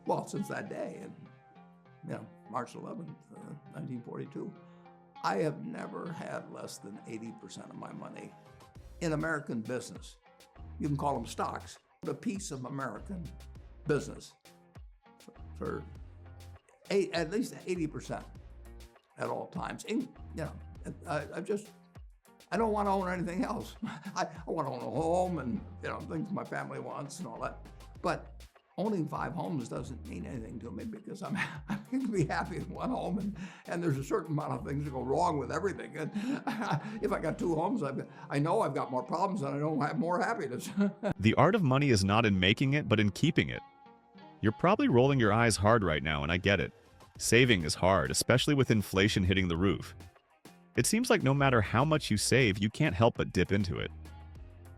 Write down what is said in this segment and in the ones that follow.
Well, since that day, and March 11th, 1942, I have never had less than 80% of my money in American business. You can call them stocks, but a piece of American business for at least 80% at all times. And, I don't want to own anything else. I want to own a home and things my family wants and all that. But owning 5 homes doesn't mean anything to me because I can be happy in one home, and there's a certain amount of things that go wrong with everything. And if I got 2 homes, I know I've got more problems and I don't have more happiness. The art of money is not in making it, but in keeping it. You're probably rolling your eyes hard right now, and I get it. Saving is hard, especially with inflation hitting the roof. It seems like no matter how much you save, you can't help but dip into it.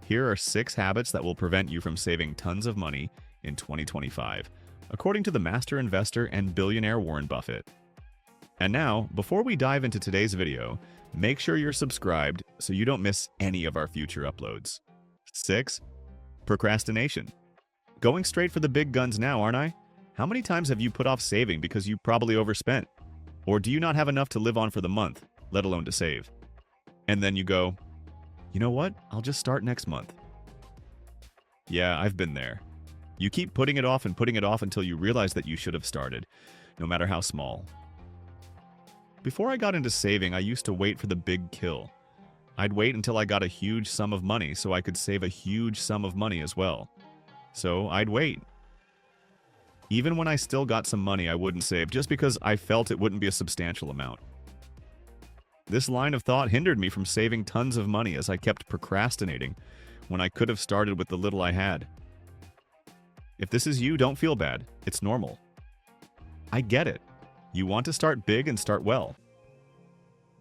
Here are 6 habits that will prevent you from saving tons of money in 2025, according to the master investor and billionaire Warren Buffett. And now, before we dive into today's video, make sure you're subscribed so you don't miss any of our future uploads. 6. Procrastination. Going straight for the big guns now, aren't I? How many times have you put off saving because you probably overspent? Or do you not have enough to live on for the month, let alone to save? And then you go, you know what? I'll just start next month. Yeah, I've been there. You keep putting it off and putting it off until you realize that you should have started, no matter how small. Before I got into saving, I used to wait for the big kill. I'd wait until I got a huge sum of money so I could save a huge sum of money as well. So I'd wait. Even when I still got some money, I wouldn't save just because I felt it wouldn't be a substantial amount. This line of thought hindered me from saving tons of money as I kept procrastinating when I could have started with the little I had. If this is you, don't feel bad. It's normal. I get it. You want to start big and start well.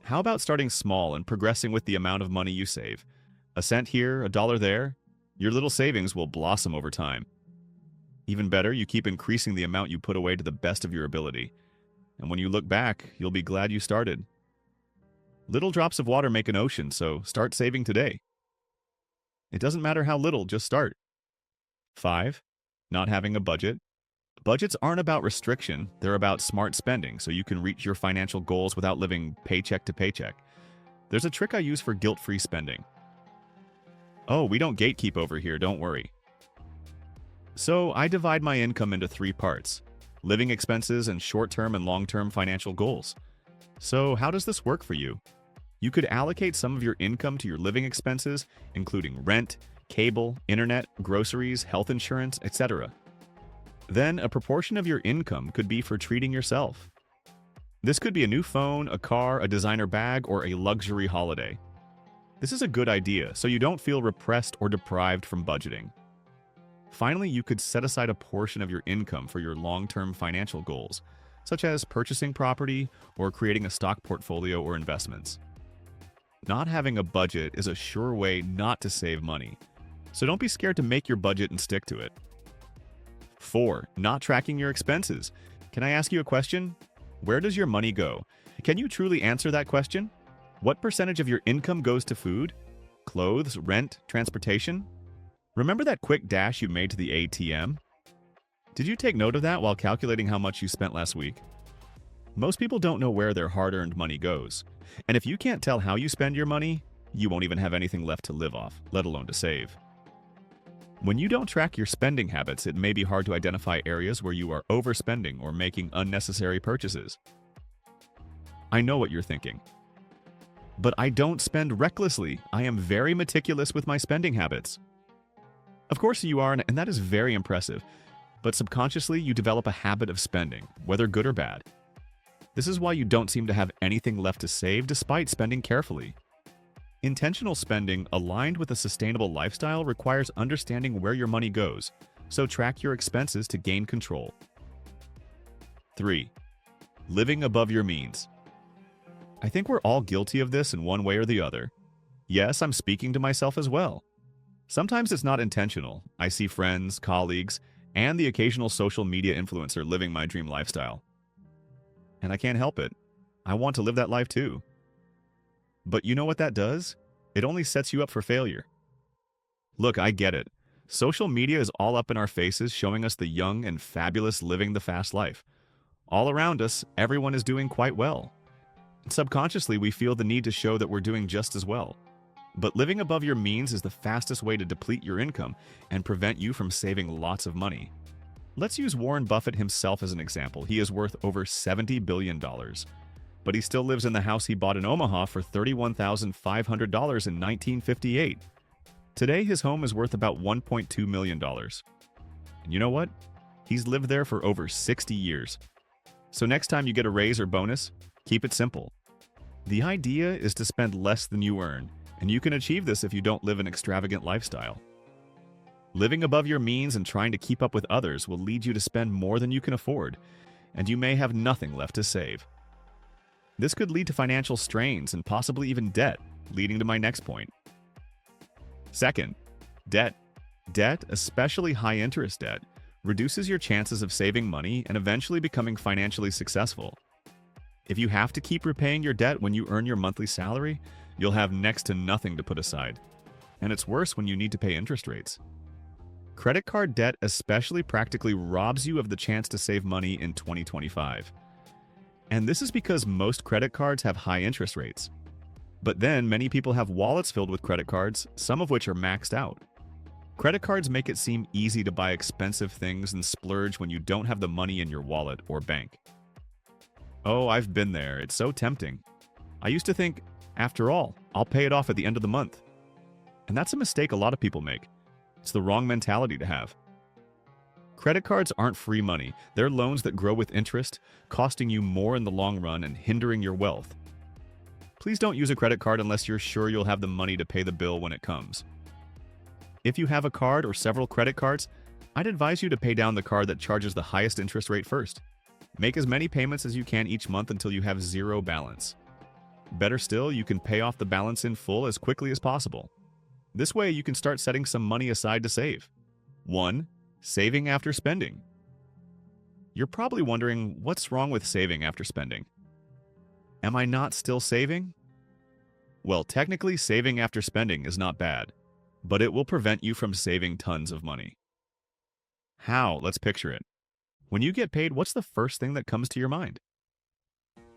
How about starting small and progressing with the amount of money you save? A cent here, a dollar there. Your little savings will blossom over time. Even better, you keep increasing the amount you put away to the best of your ability. And when you look back, you'll be glad you started. Little drops of water make an ocean, so start saving today. It doesn't matter how little, just start. 5. Not having a budget. Budgets aren't about restriction, they're about smart spending, so you can reach your financial goals without living paycheck to paycheck. There's a trick I use for guilt-free spending. Oh, we don't gatekeep over here, don't worry. So I divide my income into 3 parts: living expenses and short-term and long-term financial goals. So how does this work for you? You could allocate some of your income to your living expenses, including rent, cable, internet, groceries, health insurance, etc. Then a proportion of your income could be for treating yourself. This could be a new phone, a car, a designer bag, or a luxury holiday. This is a good idea, so you don't feel repressed or deprived from budgeting. Finally, you could set aside a portion of your income for your long-term financial goals, such as purchasing property or creating a stock portfolio or investments. Not having a budget is a sure way not to save money, so don't be scared to make your budget and stick to it. 4. Not tracking your expenses. Can I ask you a question? Where does your money go? Can you truly answer that question? What percentage of your income goes to food, clothes, rent, transportation? Remember that quick dash you made to the ATM? Did you take note of that while calculating how much you spent last week? Most people don't know where their hard-earned money goes. And if you can't tell how you spend your money, you won't even have anything left to live off, let alone to save. When you don't track your spending habits, it may be hard to identify areas where you are overspending or making unnecessary purchases. I know what you're thinking. But I don't spend recklessly. I am very meticulous with my spending habits. Of course you are, and that is very impressive. But subconsciously, you develop a habit of spending, whether good or bad. This is why you don't seem to have anything left to save despite spending carefully. Intentional spending aligned with a sustainable lifestyle requires understanding where your money goes, so track your expenses to gain control. 3. Living above your means. I think we're all guilty of this in one way or the other. Yes, I'm speaking to myself as well. Sometimes it's not intentional. I see friends, colleagues, and the occasional social media influencer living my dream lifestyle. And I can't help it. I want to live that life too. But you know what that does? It only sets you up for failure. Look, I get it. Social media is all up in our faces, showing us the young and fabulous living the fast life. All around us, everyone is doing quite well. And subconsciously, we feel the need to show that we're doing just as well. But living above your means is the fastest way to deplete your income and prevent you from saving lots of money. Let's use Warren Buffett himself as an example. He is worth over $70 billion. But he still lives in the house he bought in Omaha for $31,500 in 1958. Today, his home is worth about $1.2 million. And you know what? He's lived there for over 60 years. So next time you get a raise or bonus, keep it simple. The idea is to spend less than you earn, and you can achieve this if you don't live an extravagant lifestyle. Living above your means and trying to keep up with others will lead you to spend more than you can afford, and you may have nothing left to save. This could lead to financial strains and possibly even debt, leading to my next point. Second, debt. Debt, especially high-interest debt, reduces your chances of saving money and eventually becoming financially successful. If you have to keep repaying your debt when you earn your monthly salary, you'll have next to nothing to put aside. And it's worse when you need to pay interest rates. Credit card debt especially practically robs you of the chance to save money in 2025. And this is because most credit cards have high interest rates. But then many people have wallets filled with credit cards, some of which are maxed out. Credit cards make it seem easy to buy expensive things and splurge when you don't have the money in your wallet or bank. Oh, I've been there. It's so tempting. I used to think, after all, I'll pay it off at the end of the month. And that's a mistake a lot of people make. It's the wrong mentality to have. Credit cards aren't free money. They're loans that grow with interest, costing you more in the long run and hindering your wealth. Please don't use a credit card unless you're sure you'll have the money to pay the bill when it comes. If you have a card or several credit cards, I'd advise you to pay down the card that charges the highest interest rate first. Make as many payments as you can each month until you have zero balance. Better still, you can pay off the balance in full as quickly as possible. This way, you can start setting some money aside to save. 1. Saving after spending. You're probably wondering, what's wrong with saving after spending? Am I not still saving? Well, technically, saving after spending is not bad, but it will prevent you from saving tons of money. How? Let's picture it. When you get paid, what's the first thing that comes to your mind?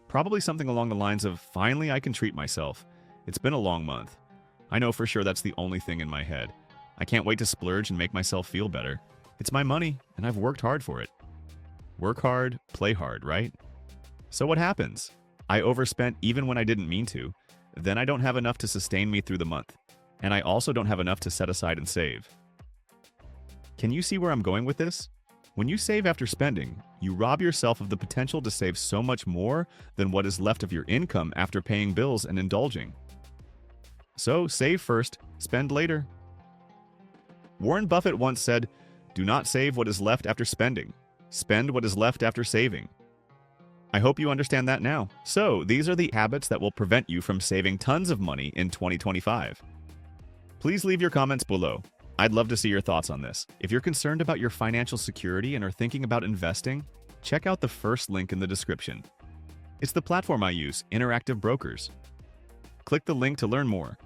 Probably something along the lines of, finally I can treat myself. It's been a long month. I know for sure that's the only thing in my head. I can't wait to splurge and make myself feel better. It's my money, and I've worked hard for it. Work hard, play hard, right? So what happens? I overspent even when I didn't mean to. Then I don't have enough to sustain me through the month. And I also don't have enough to set aside and save. Can you see where I'm going with this? When you save after spending, you rob yourself of the potential to save so much more than what is left of your income after paying bills and indulging. So save first, spend later. Warren Buffett once said, "Do not save what is left after spending. Spend what is left after saving." I hope you understand that now. So these are the habits that will prevent you from saving tons of money in 2025. Please leave your comments below. I'd love to see your thoughts on this. If you're concerned about your financial security and are thinking about investing, check out the first link in the description. It's the platform I use, Interactive Brokers. Click the link to learn more.